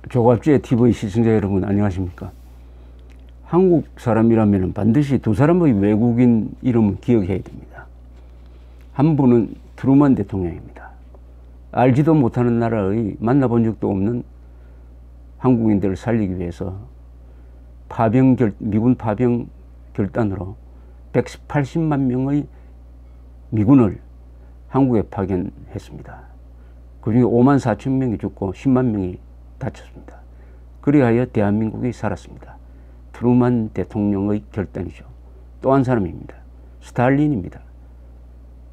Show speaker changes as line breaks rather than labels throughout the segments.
조갑제 TV 시청자 여러분 안녕하십니까. 한국 사람이라면 반드시 두 사람의 외국인 이름을 기억해야 됩니다. 한 분은 트루먼 대통령입니다. 알지도 못하는 나라의 만나본 적도 없는 한국인들을 살리기 위해서 미군 파병 결단으로 180만 명의 미군을 한국에 파견했습니다. 그중에 5만 4천 명이 죽고 10만 명이 다쳤습니다. 그리하여 대한민국이 살았습니다. 트루먼 대통령의 결단이죠. 또 한 사람입니다. 스탈린입니다.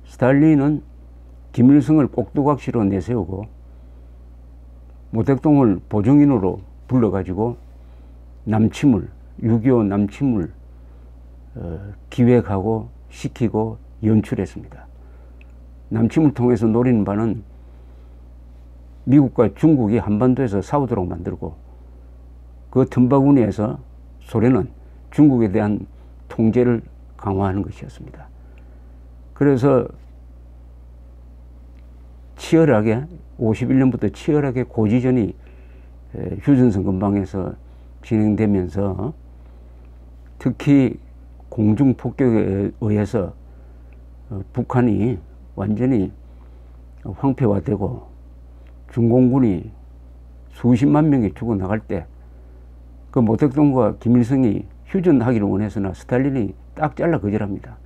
스탈린은 김일성을 꼭두각시로 내세우고 모택동을 보증인으로 불러가지고 남침을 6.25 남침을 기획하고 시키고 연출했습니다. 남침을 통해서 노리는 바는 미국과 중국이 한반도에서 싸우도록 만들고 그 틈바구니에서 소련은 중국에 대한 통제를 강화하는 것이었습니다. 그래서 치열하게 51년부터 치열하게 고지전이 휴전선 근방에서 진행되면서 특히 공중폭격에 의해서 북한이 완전히 황폐화되고 중공군이 수십만 명이 죽어나갈 때 그 모택동과 김일성이 휴전하기를 원해서나 스탈린이 딱 잘라 거절합니다.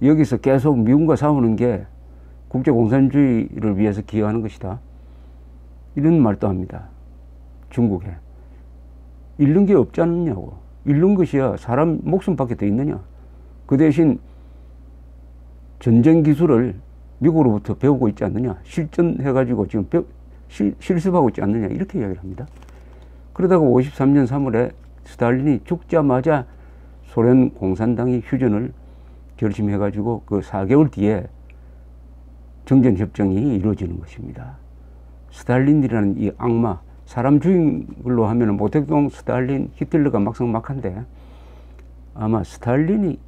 여기서 계속 미군과 싸우는 게 국제공산주의를 위해서 기여하는 것이다. 이런 말도 합니다. 중국에. 잃는 게 없지 않느냐고. 잃는 것이야 사람 목숨밖에 더 있느냐. 그 대신 전쟁 기술을 미국으로부터 배우고 있지 않느냐. 실전해가지고 지금 실습하고 있지 않느냐. 이렇게 이야기를 합니다. 그러다가 53년 3월에 스탈린이 죽자마자 소련 공산당이 휴전을 결심해가지고 그 4개월 뒤에 정전협정이 이루어지는 것입니다. 스탈린이라는 이 악마, 사람 죽인 걸로 하면 모택동, 스탈린, 히틀러가 막상막한데 아마 스탈린이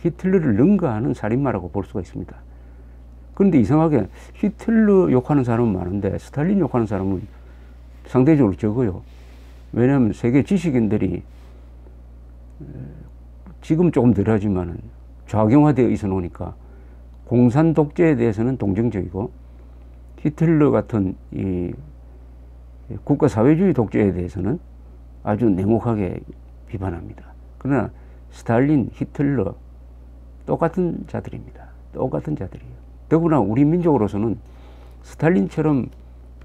히틀러를 능가하는 살인마라고 볼 수가 있습니다. 그런데 이상하게 히틀러 욕하는 사람은 많은데 스탈린 욕하는 사람은 상대적으로 적어요. 왜냐하면 세계 지식인들이 지금 조금 덜하지만 좌경화되어 있어 놓으니까 공산 독재에 대해서는 동정적이고 히틀러 같은 이 국가 사회주의 독재에 대해서는 아주 냉혹하게 비판합니다. 그러나 스탈린, 히틀러 똑같은 자들입니다. 똑같은 자들이에요. 더구나 우리 민족으로서는 스탈린처럼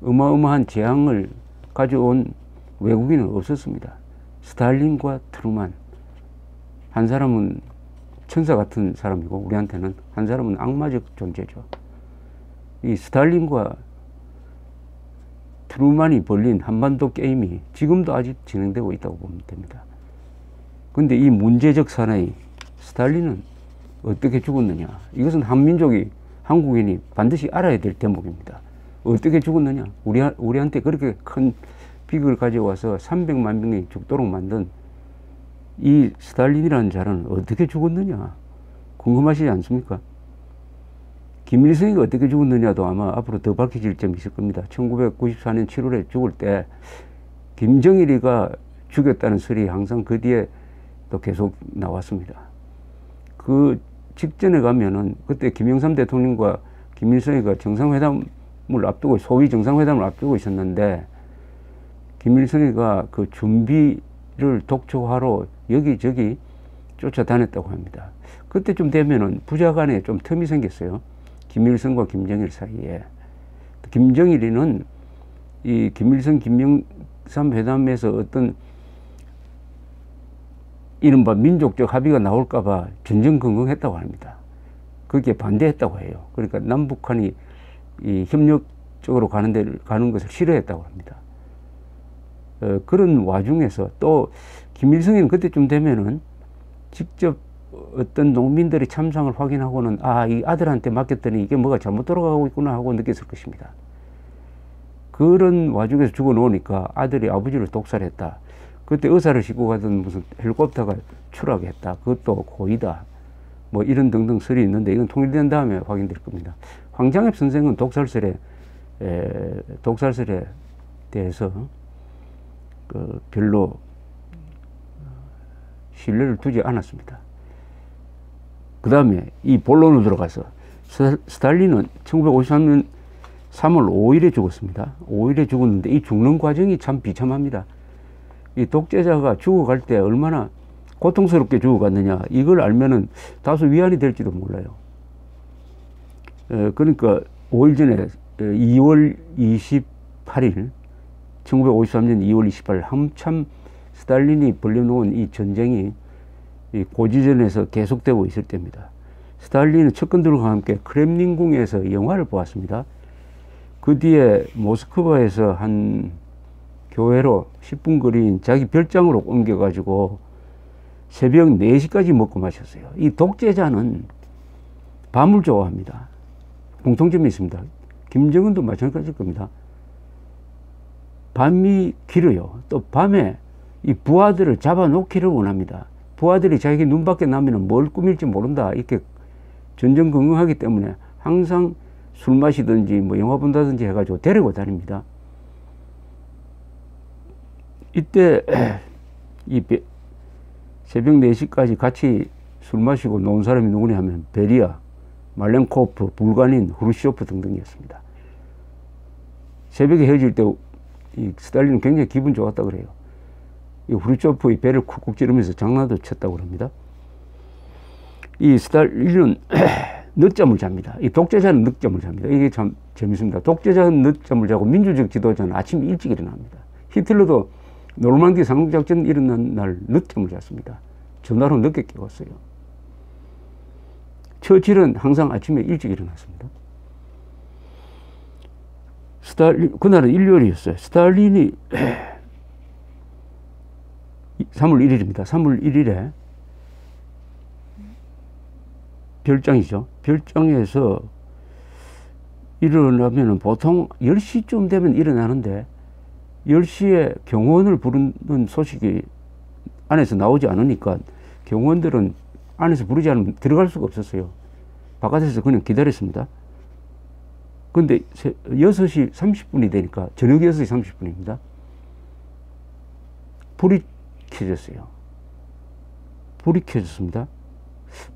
어마어마한 재앙을 가져온 외국인은 없었습니다. 스탈린과 트루먼, 한 사람은 천사 같은 사람이고 우리한테는 한 사람은 악마적 존재죠. 이 스탈린과 트루먼이 벌린 한반도 게임이 지금도 아직 진행되고 있다고 보면 됩니다. 그런데 이 문제적 사나이 스탈린은 어떻게 죽었느냐. 이것은 한민족이 한국인이 반드시 알아야 될 대목입니다. 어떻게 죽었느냐. 우리한테 그렇게 큰 빅을 가져와서 300만 명이 죽도록 만든 이 스탈린이라는 자는 어떻게 죽었느냐. 궁금하시지 않습니까? 김일성이 어떻게 죽었느냐도 아마 앞으로 더 밝혀질 점이 있을 겁니다. 1994년 7월에 죽을 때 김정일이가 죽였다는 설이 항상 그 뒤에 또 계속 나왔습니다. 그 직전에 가면은 그때 김영삼 대통령과 김일성이가 정상회담을 앞두고 소위 정상회담을 앞두고 있었는데 김일성이가 그 준비를 독촉하러 여기저기 쫓아다녔다고 합니다. 그때쯤 되면은 부자간에 좀 틈이 생겼어요. 김일성과 김정일 사이에. 김정일이는 이 김일성 김영삼 회담에서 어떤 이른바 민족적 합의가 나올까봐 전전긍긍했다고 합니다. 거기에 반대했다고 해요. 그러니까 남북한이 이 협력적으로 가는 것을 싫어했다고 합니다. 그런 와중에서 또 김일성이는 그때쯤 되면은 직접 어떤 농민들의 참상을 확인하고는 이 아들한테 맡겼더니 이게 뭐가 잘못 돌아가고 있구나 하고 느꼈을 것입니다. 그런 와중에서 죽어 놓으니까 아들이 아버지를 독살했다. 그때 의사를 싣고 가던 무슨 헬리콥터가 추락했다. 그것도 고의다. 뭐 이런 등등 설이 있는데 이건 통일된 다음에 확인될 겁니다. 황장엽 선생은 독살설에 독살설에 대해서 별로 신뢰를 두지 않았습니다. 그 다음에 이 본론으로 들어가서 스탈린은 1953년 3월 5일에 죽었습니다. 5일에 죽었는데 이 죽는 과정이 참 비참합니다. 이 독재자가 죽어갈 때 얼마나 고통스럽게 죽어갔느냐, 이걸 알면은 다소 위안이 될지도 몰라요. 그러니까 5일 전에 2월 28일 1953년 2월 28일 한참 스탈린이 벌려놓은 이 전쟁이 이 고지전에서 계속되고 있을 때입니다. 스탈린은 측근들과 함께 크렘린궁에서 영화를 보았습니다. 그 뒤에 모스크바에서 한 교회로 10분 거리인 자기 별장으로 옮겨가지고 새벽 4시까지 먹고 마셨어요. 이 독재자는 밤을 좋아합니다. 공통점이 있습니다. 김정은도 마찬가지일 겁니다. 밤이 길어요. 또 밤에 이 부하들을 잡아놓기를 원합니다. 부하들이 자기 눈 밖에 나면 뭘 꾸밀지 모른다, 이렇게 전전긍긍하기 때문에 항상 술 마시든지 뭐 영화 본다든지 해가지고 데리고 다닙니다. 이때 이 새벽 4시까지 같이 술 마시고 노는 사람이 누구냐 하면 베리아, 말렌코프, 불가닌, 후르쇼프 등등이었습니다. 새벽에 헤어질 때 이 스탈린은 굉장히 기분 좋았다 그래요. 이 후르쇼프의 배를 쿡쿡 찌르면서 장난도 쳤다고 합니다. 이 스탈린은 늦잠을 잡니다. 이 독재자는 늦잠을 잡니다. 이게 참 재밌습니다. 독재자는 늦잠을 자고 민주적 지도자는 아침 일찍 일어납니다. 히틀러도 노르망디 상륙작전 일어난 날 늦잠을 잤습니다. 전화로 늦게 깨웠어요. 처칠은 항상 아침에 일찍 일어났습니다. 그날은 일요일이었어요. 스탈린이 3월 1일입니다. 3월 1일에 별장이죠. 별장에서 일어나면 보통 10시쯤 되면 일어나는데 10시에 경호원을 부르는 소식이 안에서 나오지 않으니까 경호원들은 안에서 부르지 않으면 들어갈 수가 없었어요. 바깥에서 그냥 기다렸습니다. 근데 6시 30분이 되니까, 저녁 6시 30분입니다. 불이 켜졌어요. 불이 켜졌습니다.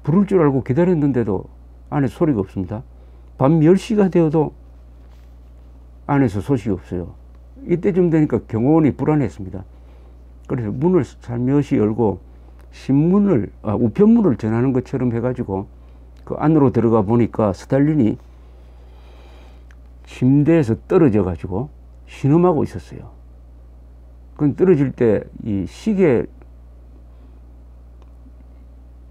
부를 줄 알고 기다렸는데도 안에 소리가 없습니다. 밤 10시가 되어도 안에서 소식이 없어요. 이때쯤 되니까 경호원이 불안했습니다. 그래서 문을 살며시 열고 우편물을 전하는 것처럼 해가지고 그 안으로 들어가 보니까 스탈린이 침대에서 떨어져 가지고 신음하고 있었어요. 그건 떨어질 때 이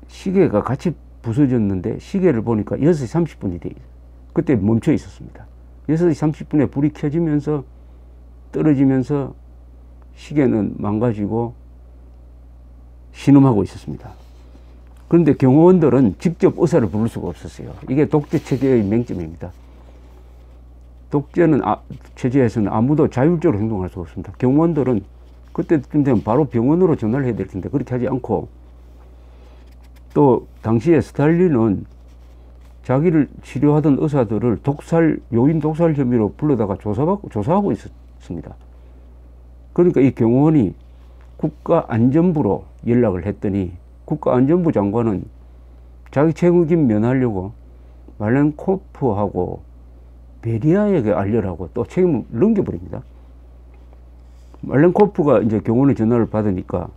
시계가 같이 부서졌는데 시계를 보니까 6시 30분이 돼 있어요. 그때 멈춰 있었습니다. 6시 30분에 불이 켜지면서 떨어지면서 시계는 망가지고 신음하고 있었습니다. 그런데 경호원들은 직접 의사를 부를 수가 없었어요. 이게 독재 체제의 맹점입니다. 독재는 체제에서는 아무도 자율적으로 행동할 수가 없습니다. 경호원들은 그때쯤 되면 바로 병원으로 전화를 해야 될 텐데 그렇게 하지 않고, 또 당시에 스탈린은 자기를 치료하던 의사들을 요인 독살 혐의로 불러다가 조사하고 있었습니다. 그러니까 이 경호원이 국가안전부로 연락을 했더니 국가안전부 장관은 자기 책임 면하려고 말렌코프하고 베리아에게 알려라고 또 책임을 넘겨버립니다. 말렌코프가 이제 경호원의 전화를 받으니까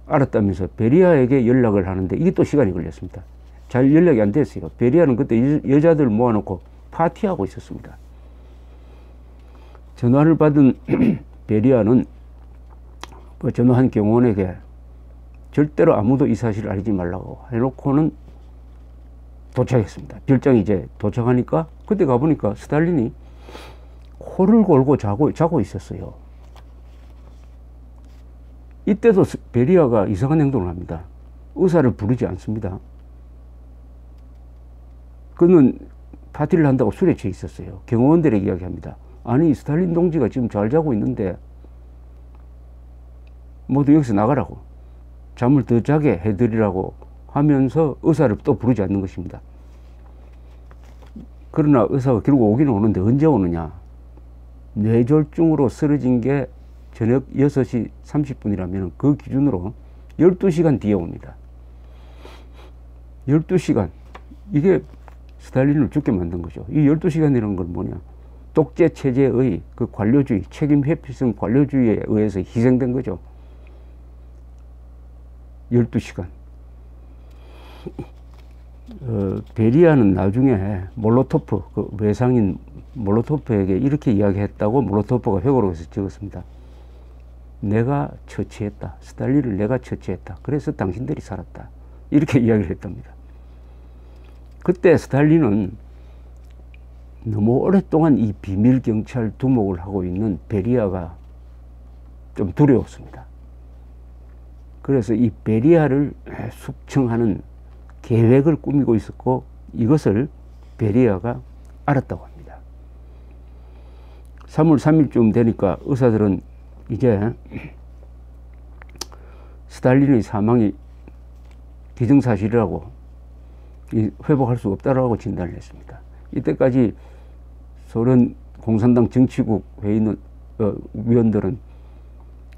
알았다면서 베리아에게 연락을 하는데 이게 또 시간이 걸렸습니다. 잘 연락이 안 됐어요. 베리아는 그때 여자들 모아놓고 파티하고 있었습니다. 전화를 받은 베리아는 그 전화한 경호원에게 절대로 아무도 이 사실을 알리지 말라고 해놓고는 도착했습니다. 별장이 이제 도착하니까 그때 가보니까 스탈린이 코를 골고 자고 있었어요. 이때도 베리아가 이상한 행동을 합니다. 의사를 부르지 않습니다. 그는 파티를 한다고 술에 취해 있었어요. 경호원들에게 이야기합니다. 아니, 스탈린 동지가 지금 잘 자고 있는데 모두 여기서 나가라고, 잠을 더 자게 해드리라고 하면서 의사를 또 부르지 않는 것입니다. 그러나 의사가 결국 오기는 오는데 언제 오느냐. 뇌졸중으로 쓰러진 게 저녁 6시 30분이라면 그 기준으로 12시간 뒤에 옵니다. 12시간. 이게 스탈린을 죽게 만든 거죠. 이 12시간이라는 건 뭐냐. 독재 체제의 그 관료주의, 책임 회피성 관료주의에 의해서 희생된 거죠. 12시간. 베리아는 나중에 몰로토프, 그 외상인 몰로토프에게 이렇게 이야기했다고 몰로토프가 회고록에서 적었습니다. 내가 처치했다. 스탈린을 내가 처치했다. 그래서 당신들이 살았다. 이렇게 이야기를 했답니다. 그때 스탈린은 너무 오랫동안 이 비밀경찰 두목을 하고 있는 베리아가 좀 두려웠습니다. 그래서 이 베리아를 숙청하는 계획을 꾸미고 있었고 이것을 베리아가 알았다고 합니다. 3월 3일쯤 되니까 의사들은 이제 스탈린의 사망이 기정사실이라고 회복할 수 없다라고 진단을 했습니다. 이때까지 소련 공산당 정치국 회의 위원들은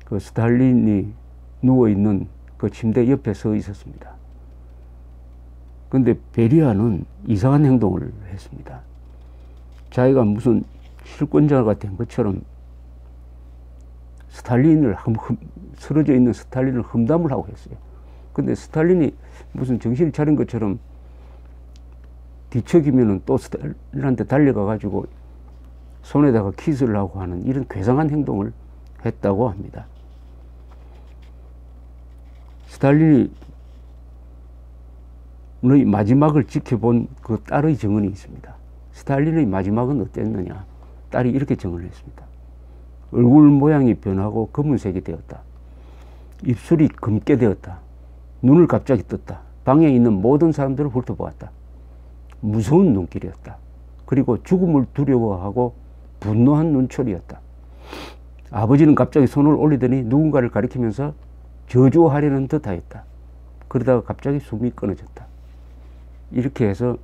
그 스탈린이 누워있는 그 침대 옆에 서 있었습니다. 근데 베리아는 이상한 행동을 했습니다. 자기가 무슨 실권자가 된 것처럼 쓰러져 있는 스탈린을 험담을 하고 했어요. 근데 스탈린이 무슨 정신을 차린 것처럼 뒤척이면은 또 스탈린한테 달려가 가지고 손에다가 키스를 하고 하는 이런 괴상한 행동을 했다고 합니다. 스탈린이 마지막을 지켜본 그 딸의 증언이 있습니다. 스탈린의 마지막은 어땠느냐. 딸이 이렇게 증언을 했습니다. 얼굴 모양이 변하고 검은색이 되었다. 입술이 검게 되었다. 눈을 갑자기 떴다. 방에 있는 모든 사람들을 훑어보았다. 무서운 눈길이었다. 그리고 죽음을 두려워하고 분노한 눈초리였다. 아버지는 갑자기 손을 올리더니 누군가를 가리키면서 저주하려는 듯 하였다. 그러다가 갑자기 숨이 끊어졌다. 이렇게 해서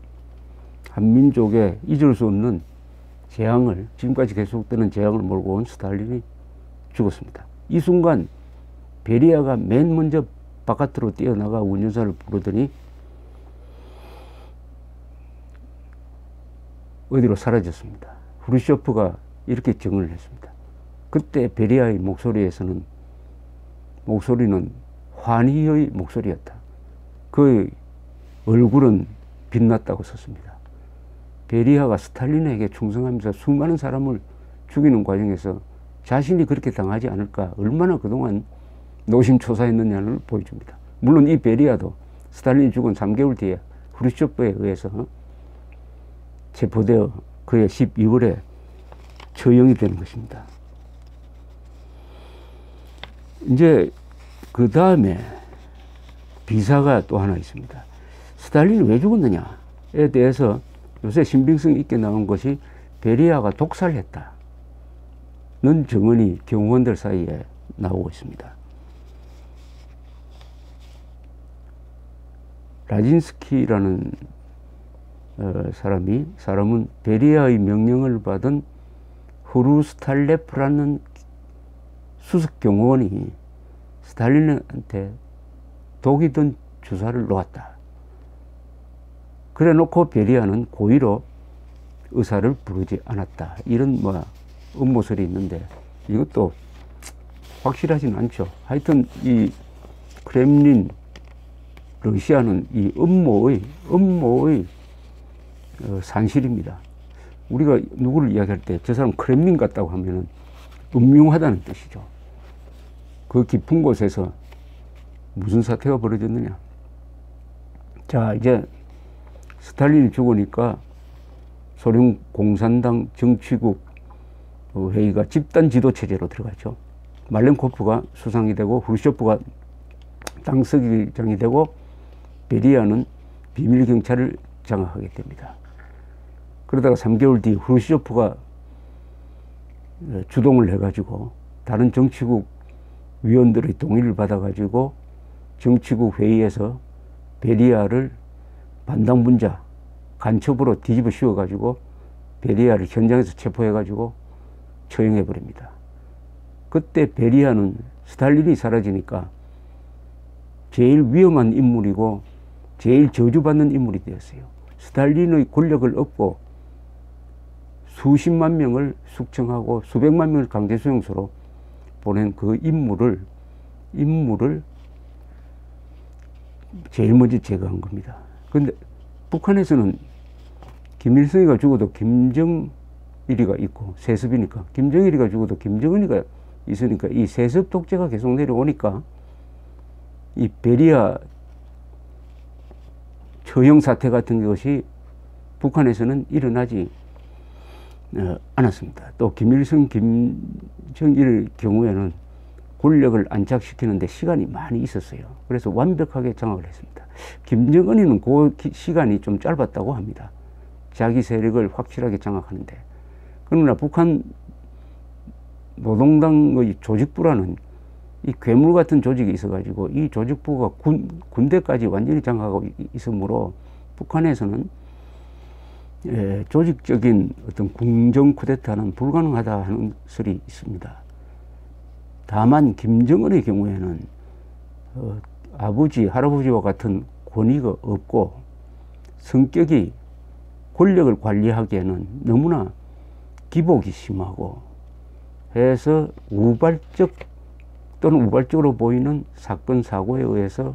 한민족의 잊을 수 없는 재앙을, 지금까지 계속되는 재앙을 몰고 온 스탈린이 죽었습니다. 이 순간 베리아가 맨 먼저 바깥으로 뛰어나가 운전사를 부르더니 어디로 사라졌습니다. 후르쇼프가 이렇게 증언을 했습니다. 그때 베리아의 목소리는 환희의 목소리였다. 그의 얼굴은 빛났다고 썼습니다. 베리아가 스탈린에게 충성하면서 수많은 사람을 죽이는 과정에서 자신이 그렇게 당하지 않을까 얼마나 그동안 노심초사했느냐를 보여줍니다. 물론 이 베리아도 스탈린이 죽은 3개월 뒤에 후르쇼프에 의해서 체포되어 그해 12월에 처형이 되는 것입니다. 이제 그 다음에 비사가 또 하나 있습니다. 스탈린이 왜 죽었느냐에 대해서 요새 신빙성 있게 나온 것이 베리아가 독살했다는 증언이 경호원들 사이에 나오고 있습니다. 라진스키라는 사람은 베리아의 명령을 받은 후루스탈레프라는 수석 경호원이 스탈린한테 독이 든 주사를 놓았다. 그래 놓고 베리아는 고의로 의사를 부르지 않았다. 이런 음모설이 있는데 이것도 확실하진 않죠. 하여튼 이 크렘린 러시아는 이 음모의 산실입니다. 우리가 누구를 이야기할 때 저 사람 크렘린 같다고 하면은 음흉하다는 뜻이죠. 그 깊은 곳에서 무슨 사태가 벌어졌느냐. 자, 이제 스탈린이 죽으니까 소련 공산당 정치국 회의가 집단 지도 체제로 들어갔죠. 말렌코프가 수상이 되고 후르쇼프가 당서기장이 되고 베리아는 비밀경찰을 장악하게 됩니다. 그러다가 3개월 뒤 후르쇼프가 주동을 해가지고 다른 정치국 위원들의 동의를 받아가지고 정치국 회의에서 베리아를 반당분자, 간첩으로 뒤집어 씌워가지고 베리아를 현장에서 체포해가지고 처형해버립니다. 그때 베리아는 스탈린이 사라지니까 제일 위험한 인물이고 제일 저주받는 인물이 되었어요. 스탈린의 권력을 얻고 수십만 명을 숙청하고 수백만 명을 강제수용소로 보낸 그 인물을 제일 먼저 제거한 겁니다. 그런데 북한에서는 김일성이가 죽어도 김정일이가 있고 세습이니까, 김정일이가 죽어도 김정은이가 있으니까 이 세습 독재가 계속 내려오니까 이 베리아 처형 사태 같은 것이 북한에서는 일어나지 않았습니다. 또 김일성, 김정일 경우에는 권력을 안착시키는데 시간이 많이 있었어요. 그래서 완벽하게 장악을 했습니다. 김정은이는 그 시간이 좀 짧았다고 합니다. 자기 세력을 확실하게 장악하는데. 그러나 북한 노동당의 조직부라는 이 괴물 같은 조직이 있어가지고 이 조직부가 군대까지 완전히 장악하고 있으므로 북한에서는 조직적인 어떤 궁정 쿠데타는 불가능하다 하는 설이 있습니다. 다만 김정은의 경우에는 아버지, 할아버지와 같은 권위가 없고 성격이 권력을 관리하기에는 너무나 기복이 심하고 해서 우발적 또는 우발적으로 보이는 사건, 사고에 의해서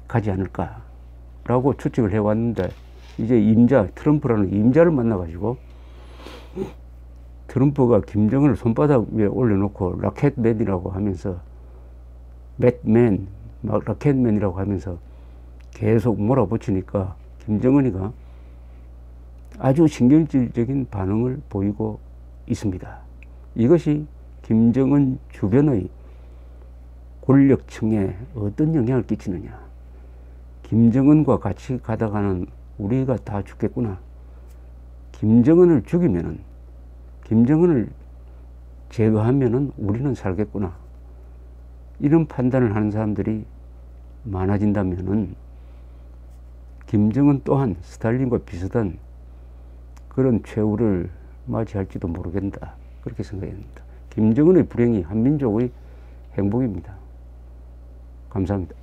가지 않을까라고 추측을 해왔는데, 이제 임자, 트럼프라는 임자를 만나가지고 트럼프가 김정은을 손바닥 위에 올려놓고 라켓맨이라고 하면서 맷맨, 막 라켓맨이라고 하면서 계속 몰아붙이니까 김정은이가 아주 신경질적인 반응을 보이고 있습니다. 이것이 김정은 주변의 권력층에 어떤 영향을 끼치느냐. 김정은과 같이 가다가는 우리가 다 죽겠구나. 김정은을 죽이면은, 김정은을 제거하면은 우리는 살겠구나. 이런 판단을 하는 사람들이 많아진다면은 김정은 또한 스탈린과 비슷한 그런 최후를 맞이할지도 모르겠다. 그렇게 생각합니다. 김정은의 불행이 한민족의 행복입니다. 감사합니다.